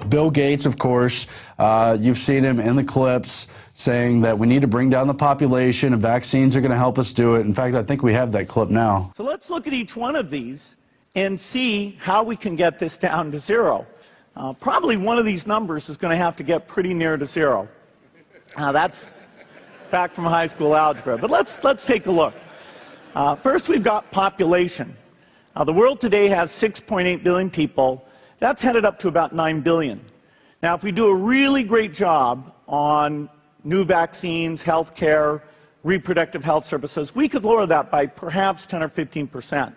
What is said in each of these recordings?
Bill Gates, of course, you've seen him in the clips saying that we need to bring down the population and vaccines are going to help us do it. In fact, I think we have that clip now. So let's look at each one of these and see how we can get this down to zero. Probably one of these numbers is going to have to get pretty near to zero. That's back from high school algebra. But let's take a look. First, we've got population. The world today has 6.8 billion people. That's headed up to about 9 billion. Now, if we do a really great job on new vaccines, health care, reproductive health services, we could lower that by perhaps 10 or 15%.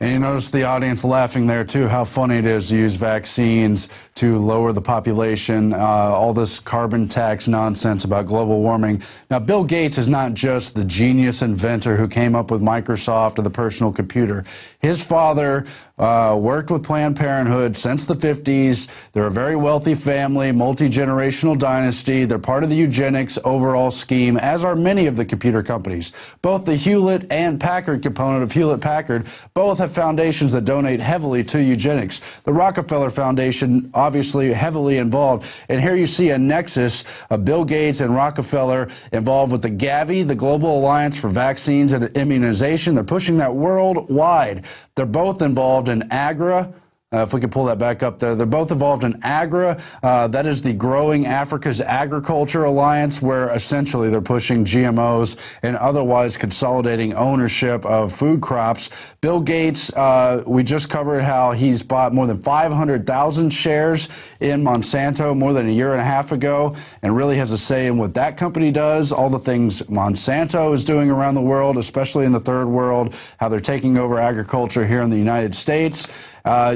And you notice the audience laughing there, too, how funny it is to use vaccines to lower the population, all this carbon tax nonsense about global warming. Now, Bill Gates is not just the genius inventor who came up with Microsoft or the personal computer. His father worked with Planned Parenthood since the 50s. They're a very wealthy family, multi-generational dynasty. They're part of the eugenics overall scheme, as are many of the computer companies. Both the Hewlett and Packard component of Hewlett-Packard both have foundations that donate heavily to eugenics. The Rockefeller Foundation, obviously heavily involved. And here you see a nexus of Bill Gates and Rockefeller involved with the Gavi, the Global Alliance for Vaccines and Immunization. They're pushing that worldwide. They're both involved in AGRA. If we could pull that back up there. They're both involved in AGRA. That is the Growing Africa's Agriculture Alliance, where essentially they're pushing GMOs and otherwise consolidating ownership of food crops. Bill Gates, we just covered how he's bought more than 500,000 shares in Monsanto more than a year and a half ago, and really has a say in what that company does, all the things Monsanto is doing around the world, especially in the third world, how they're taking over agriculture here in the United States.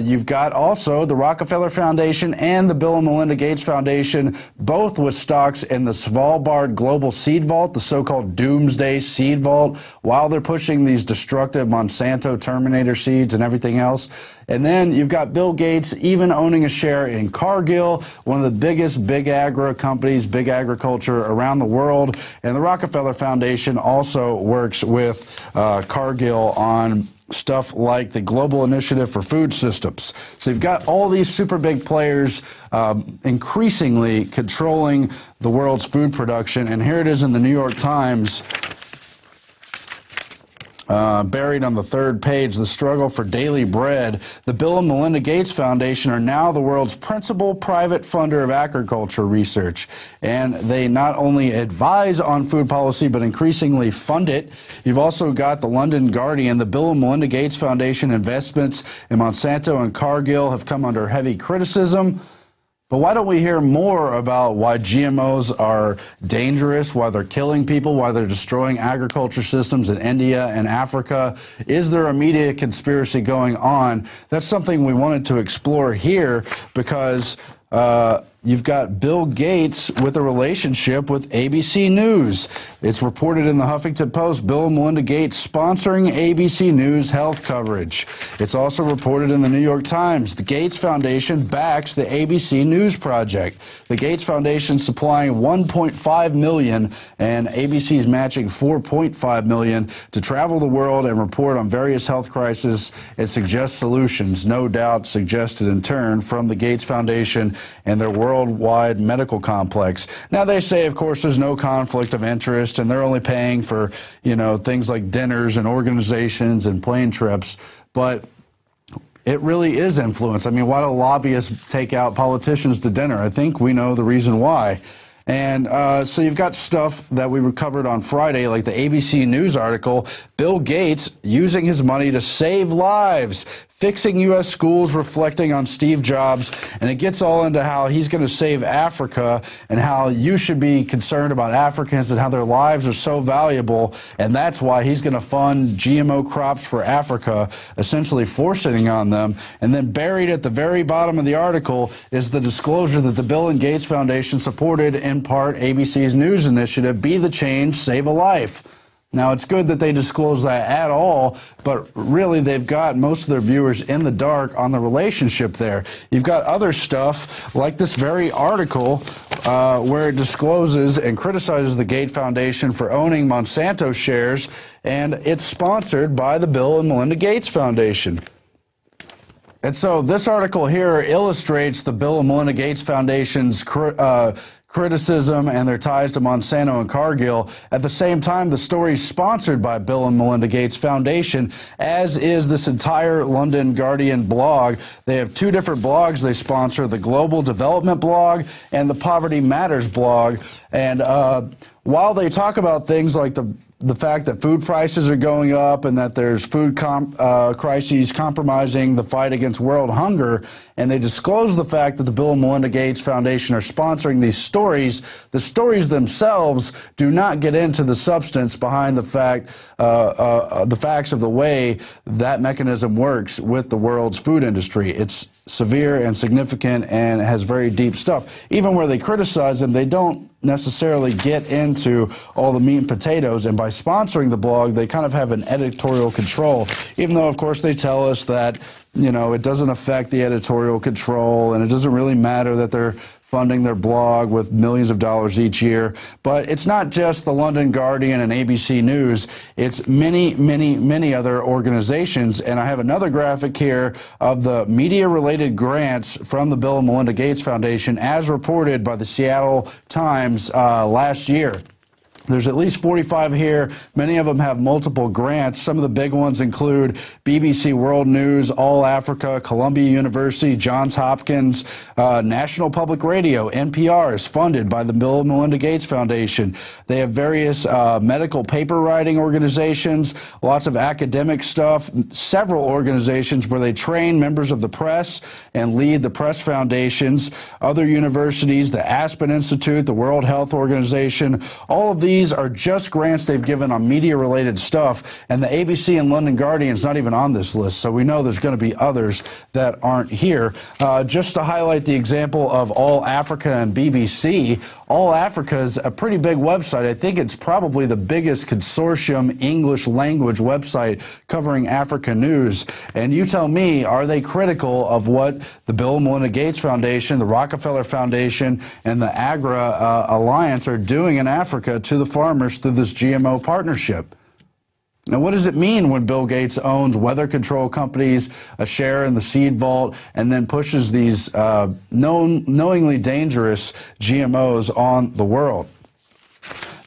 You've got also the Rockefeller Foundation and the Bill and Melinda Gates Foundation, both with stocks in the Svalbard Global Seed Vault, the so-called Doomsday Seed Vault, while they're pushing these destructive Monsanto Terminator seeds and everything else. And then you've got Bill Gates even owning a share in Cargill, one of the biggest big agri companies, big agriculture around the world. And the Rockefeller Foundation also works with Cargill on stuff like the Global Initiative for Food Systems. So you've got all these super big players increasingly controlling the world's food production. And here it is in the New York Times, buried on the third page, the struggle for daily bread. The Bill and Melinda Gates Foundation are now the world's principal private funder of agriculture research. And they not only advise on food policy, but increasingly fund it. You've also got the London Guardian. The Bill and Melinda Gates Foundation investments in Monsanto and Cargill have come under heavy criticism. But why don't we hear more about why GMOs are dangerous, why they're killing people, why they're destroying agriculture systems in India and Africa? Is there a media conspiracy going on? That's something we wanted to explore here because you've got Bill Gates with a relationship with ABC News. It's reported in the Huffington Post, Bill and Melinda Gates sponsoring ABC News health coverage. It's also reported in the New York Times. The Gates Foundation backs the ABC News project. The Gates Foundation supplying $1.5 million and ABC's matching $4.5 million to travel the world and report on various health crises and suggest solutions, no doubt suggested in turn from the Gates Foundation and their worldwide medical complex. Now, they say, of course, there's no conflict of interest, and they're only paying for, you know, things like dinners and organizations and plane trips, but it really is influence. I mean, why do lobbyists take out politicians to dinner? I think we know the reason why. And so you've got stuff that we covered on Friday, like the ABC News article, Bill Gates using his money to save lives, fixing U.S. schools, reflecting on Steve Jobs, and it gets all into how he's going to save Africa and how you should be concerned about Africans and how their lives are so valuable, and that's why he's going to fund GMO crops for Africa, essentially forcing on them. And then buried at the very bottom of the article is the disclosure that the Bill and Gates Foundation supported in part ABC's news initiative, Be the Change, Save a Life. Now, it's good that they disclose that at all, but really they've got most of their viewers in the dark on the relationship there. You've got other stuff like this very article where it discloses and criticizes the Gates Foundation for owning Monsanto shares, and it's sponsored by the Bill and Melinda Gates Foundation. And so this article here illustrates the Bill and Melinda Gates Foundation's criticism and their ties to Monsanto and Cargill. At the same time, the story is sponsored by Bill and Melinda Gates Foundation, as is this entire London Guardian blog. They have two different blogs they sponsor, the Global Development blog and the Poverty Matters blog. And while they talk about things like the fact that food prices are going up and that there's food crises compromising the fight against world hunger, and they disclose the fact that the Bill and Melinda Gates Foundation are sponsoring these stories, the stories themselves do not get into the substance behind the facts of the way that mechanism works with the world's food industry. It's severe and significant and has very deep stuff. Even where they criticize them, they don't necessarily get into all the meat and potatoes, and by sponsoring the blog, they kind of have an editorial control, even though, of course, they tell us that, you know, it doesn't affect the editorial control, and it doesn't really matter that they're funding their blog with millions of dollars each year. But it's not just the London Guardian and ABC News. It's many, many, many other organizations. And I have another graphic here of the media-related grants from the Bill and Melinda Gates Foundation, as reported by the Seattle Times last year. There's at least 45 here. Many of them have multiple grants. Some of the big ones include BBC World News, All Africa, Columbia University, Johns Hopkins, National Public Radio, NPR is funded by the Bill and Melinda Gates Foundation. They have various medical paper writing organizations, lots of academic stuff, several organizations where they train members of the press and lead the press foundations, other universities, the Aspen Institute, the World Health Organization. All of these are just grants they've given on media-related stuff, and the ABC and London Guardian's not even on this list, so we know there's going to be others that aren't here. Just to highlight the example of All Africa and BBC, All Africa is a pretty big website. I think it's probably the biggest consortium English language website covering Africa news. And you tell me, are they critical of what the Bill and Melinda Gates Foundation, the Rockefeller Foundation, and the Agra Alliance are doing in Africa to the farmers through this GMO partnership? Now, what does it mean when Bill Gates owns weather control companies, a share in the seed vault, and then pushes these knowingly dangerous GMOs on the world?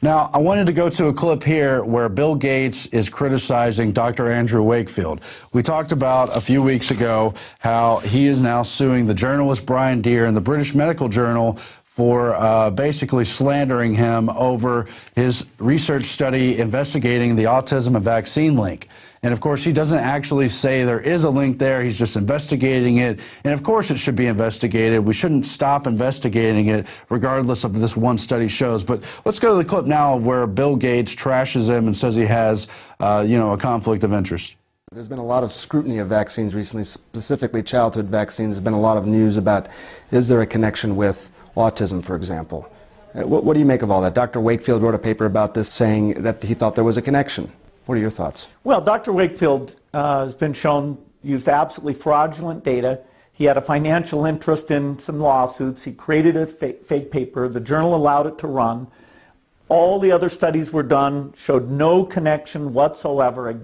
Now, I wanted to go to a clip here where Bill Gates is criticizing Dr. Andrew Wakefield. We talked about a few weeks ago how he is now suing the journalist Brian Deere and the British Medical Journal for basically slandering him over his research study investigating the autism and vaccine link. And of course, he doesn't actually say there is a link there. He's just investigating it. And of course, it should be investigated. We shouldn't stop investigating it regardless of this one study shows. But let's go to the clip now where Bill Gates trashes him and says he has, a conflict of interest. There's been a lot of scrutiny of vaccines recently, specifically childhood vaccines. There's been a lot of news about, is there a connection with autism, for example? What do you make of all that? Dr. Wakefield wrote a paper about this saying that he thought there was a connection. What are your thoughts? Well, Dr. Wakefield has been shown used absolutely fraudulent data. He had a financial interest in some lawsuits. He created a fake paper. The journal allowed it to run. All the other studies were done, showed no connection whatsoever.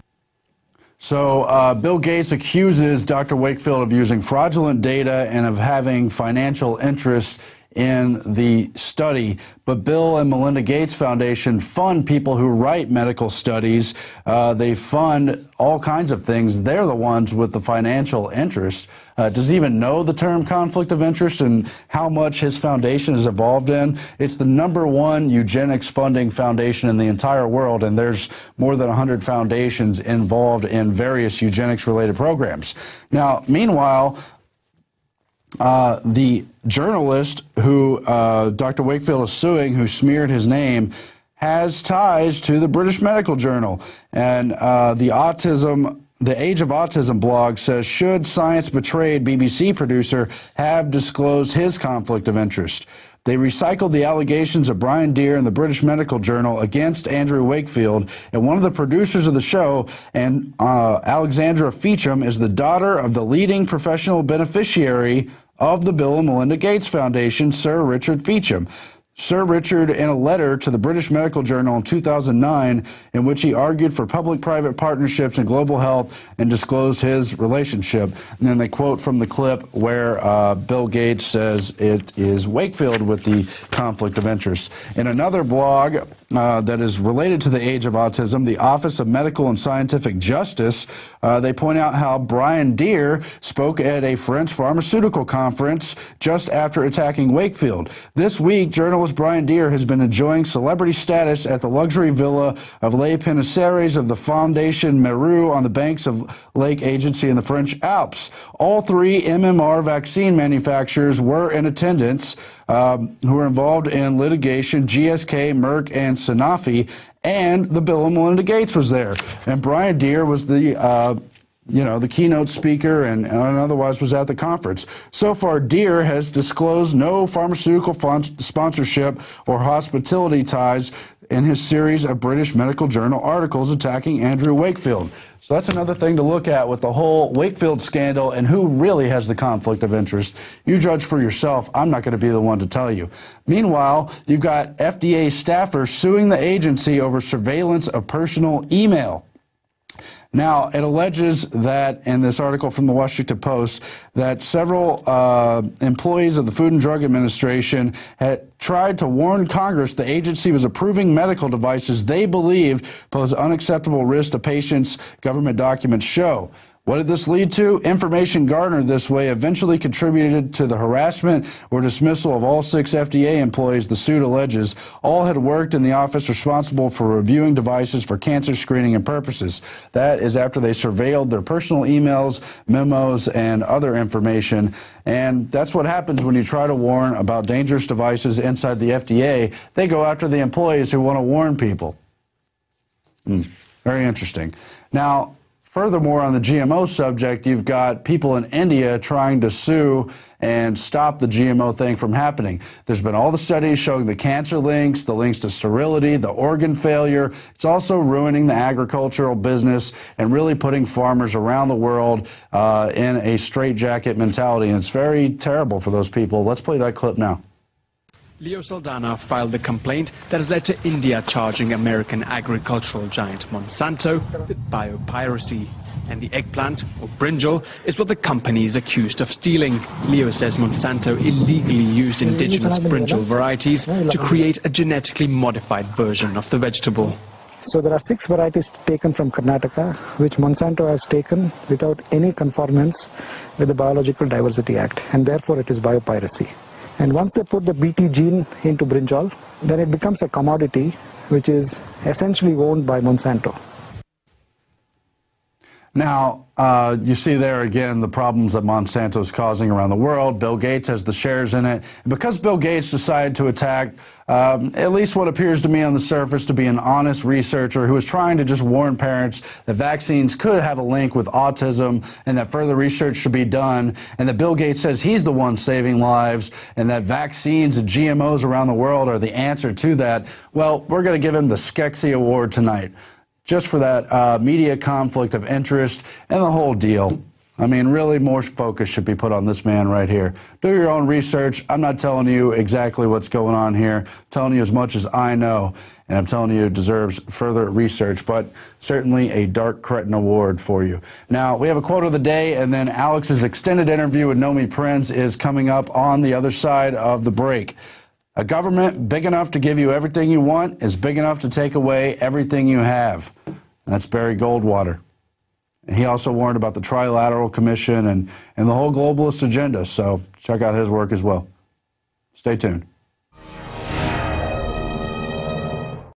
So Bill Gates accuses Dr. Wakefield of using fraudulent data and of having financial interest in the study. But Bill and Melinda Gates Foundation fund people who write medical studies. They fund all kinds of things. They're the ones with the financial interest. Does he even know the term conflict of interest and how much his foundation is involved in? It's the #1 eugenics funding foundation in the entire world, and there's more than 100 foundations involved in various eugenics-related programs. Now, meanwhile, the journalist who Dr. Wakefield is suing, who smeared his name, has ties to the British Medical Journal. And the Age of Autism blog says, should Science Betrayed BBC producer have disclosed his conflict of interest? They recycled the allegations of Brian Deere in the British Medical Journal against Andrew Wakefield, and one of the producers of the show, and Alexandra Feacham, is the daughter of the leading professional beneficiary of the Bill and Melinda Gates Foundation, Sir Richard Feacham. Sir Richard in a letter to the British Medical Journal in 2009 in which he argued for public-private partnerships in global health and disclosed his relationship. And then they quote from the clip where Bill Gates says it is Wakefield with the conflict of interest. In another blog that is related to the age of autism, the Office of Medical and Scientific Justice, they point out how Brian Deere spoke at a French pharmaceutical conference just after attacking Wakefield. This week, journalist Brian Deere has been enjoying celebrity status at the luxury villa of Les Pénisseries of the Fondation Meru on the banks of Lake Agency in the French Alps. All three MMR vaccine manufacturers were in attendance, who were involved in litigation: GSK, Merck, and Sanofi, and the Bill and Melinda Gates was there. And Brian Deere was the the keynote speaker and otherwise was at the conference. So far, Deere has disclosed no pharmaceutical sponsorship or hospitality ties in his series of British Medical Journal articles attacking Andrew Wakefield. So that's another thing to look at with the whole Wakefield scandal and who really has the conflict of interest. You judge for yourself. I'm not going to be the one to tell you. Meanwhile, you've got FDA staffers suing the agency over surveillance of personal email. Now, it alleges that, in this article from the Washington Post, that several employees of the Food and Drug Administration had tried to warn Congress the agency was approving medical devices they believed pose unacceptable risk to patients, government documents show. What did this lead to? Information garnered this way eventually contributed to the harassment or dismissal of all 6 FDA employees, the suit alleges. All had worked in the office responsible for reviewing devices for cancer screening and purposes. That is after they surveilled their personal emails, memos, and other information. And that's what happens when you try to warn about dangerous devices inside the FDA. They go after the employees who want to warn people. Very interesting. Now, furthermore, on the GMO subject, you've got people in India trying to sue and stop the GMO thing from happening. There's been all the studies showing the cancer links, the links to sterility, the organ failure. It's also ruining the agricultural business and really putting farmers around the world in a straitjacket mentality. And it's very terrible for those people. Let's play that clip now. Leo Saldana filed the complaint that has led to India charging American agricultural giant Monsanto with biopiracy. And the eggplant, or brinjal, is what the company is accused of stealing. Leo says Monsanto illegally used indigenous brinjal varieties to create a genetically modified version of the vegetable. So there are 6 varieties taken from Karnataka, which Monsanto has taken without any conformance with the Biological Diversity Act, and therefore it is biopiracy. And once they put the BT gene into brinjal, then it becomes a commodity which is essentially owned by Monsanto. Now, you see there again the problems that Monsanto is causing around the world. Bill Gates has the shares in it. And because Bill Gates decided to attack at least what appears to me on the surface to be an honest researcher who was trying to just warn parents that vaccines could have a link with autism and that further research should be done, and that Bill Gates says he's the one saving lives and that vaccines and GMOs around the world are the answer to that, well, we're going to give him the Skeksis Award tonight, just for that media conflict of interest and the whole deal. I mean, really more focus should be put on this man right here. Do your own research. I'm not telling you exactly what's going on here. I'm telling you as much as I know, and I'm telling you it deserves further research, but certainly a Dark Cretin Award for you. Now, we have a quote of the day, and then Alex's extended interview with Nomi Prince is coming up on the other side of the break. A government big enough to give you everything you want is big enough to take away everything you have. And that's Barry Goldwater. And he also warned about the Trilateral Commission and the whole globalist agenda, so check out his work as well. Stay tuned.